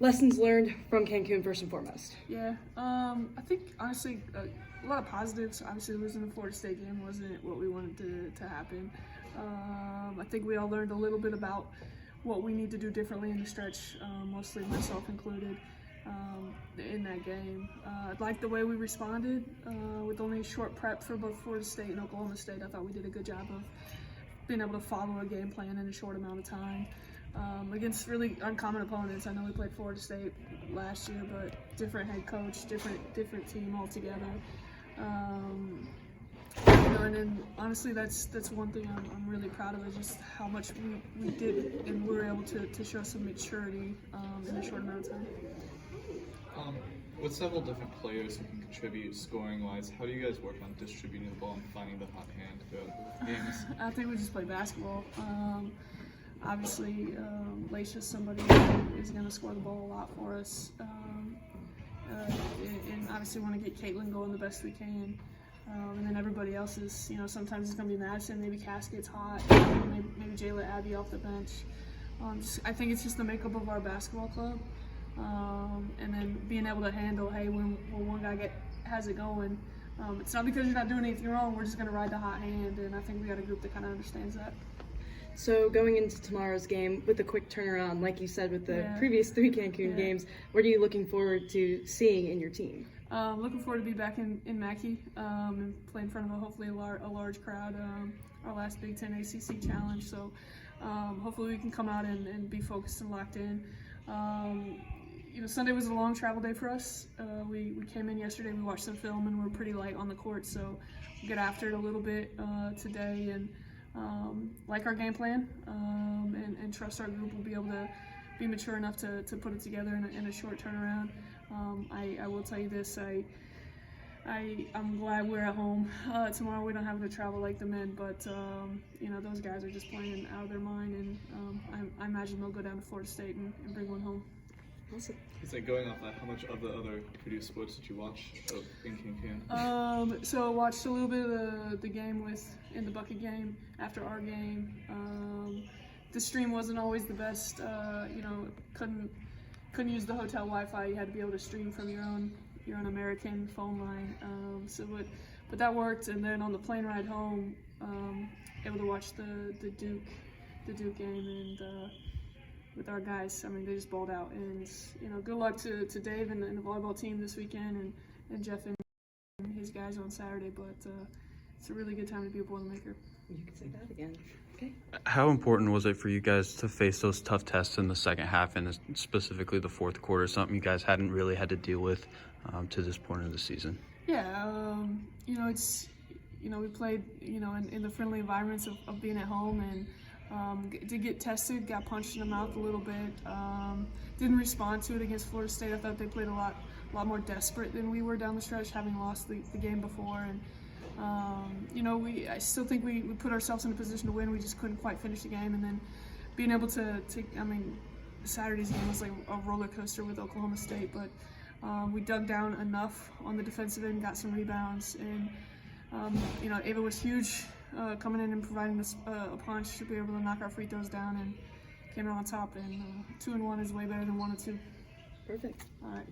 Lessons learned from Cancun first and foremost. Yeah, I think honestly a lot of positives. Obviously, losing the Florida State game wasn't what we wanted to happen. I think we all learned a little bit about what we need to do differently in the stretch, mostly myself included, in that game. I liked the way we responded with only short prep for both Florida State and Oklahoma State. I thought we did a good job of being able to follow a game plan in a short amount of time. Against really uncommon opponents. I know we played Florida State last year, but different head coach, different team altogether. And then honestly, that's one thing I'm really proud of, is just how much we did, and we were able to show some maturity in a short amount of time. With several different players who can contribute scoring-wise, how do you guys work on distributing the ball and finding the hot hand throughout the games? I think we just play basketball. Obviously, Laisha's somebody who is going to score the ball a lot for us. And obviously want to get Caitlin going the best we can. And then everybody else is, sometimes it's going to be Madison, maybe Cass gets hot, maybe Jayla Abby off the bench. I think it's just the makeup of our basketball club. And then being able to handle, hey, when one guy has it going, it's not because you're not doing anything wrong, we're just going to ride the hot hand, and I think we got a group that kind of understands that. So going into tomorrow's game with a quick turnaround, like you said with the previous 3 Cancun games, what are you looking forward to seeing in your team? Looking forward to be back in Mackey and play in front of hopefully a large crowd. Our last Big Ten ACC challenge, so hopefully we can come out and be focused and locked in. Sunday was a long travel day for us. We came in yesterday, we watched some film, and we're pretty light on the court, so we'll get after it a little bit today and like our game plan and trust our group will be able to be mature enough to put it together in a short turnaround. I will tell you this, I'm glad we're at home. Tomorrow we don't have to travel like the men, but those guys are just playing out of their mind, and I imagine they'll go down to Florida State and bring one home. Awesome. Is that going off that, how much of the other Purdue sports did you watch in Cancun? So I watched a little bit of the game in the bucket game after our game. The stream wasn't always the best. Couldn't use the hotel Wi-Fi. You had to be able to stream from your own American phone line. But that worked. And then on the plane ride home, able to watch the Duke game and. With our guys, they just balled out, and good luck to Dave and the volleyball team this weekend, and Jeff and his guys on Saturday. But it's a really good time to be a Boilermaker. You can say that again. Okay. How important was it for you guys to face those tough tests in the second half, and specifically the fourth quarter, something you guys hadn't really had to deal with to this point of the season? Yeah, it's we played in the friendly environments of being at home, and did get tested, got punched in the mouth a little bit. Didn't respond to it against Florida State. I thought they played a lot more desperate than we were down the stretch, having lost the game before. And I still think we put ourselves in a position to win. We just couldn't quite finish the game. And then being able to Saturday's game was like a roller coaster with Oklahoma State, but we dug down enough on the defensive end, got some rebounds, and Ava was huge. Coming in and providing us a punch to be able to knock our free throws down, and came out on top. And 2-1 is way better than 1-2. Perfect. All right.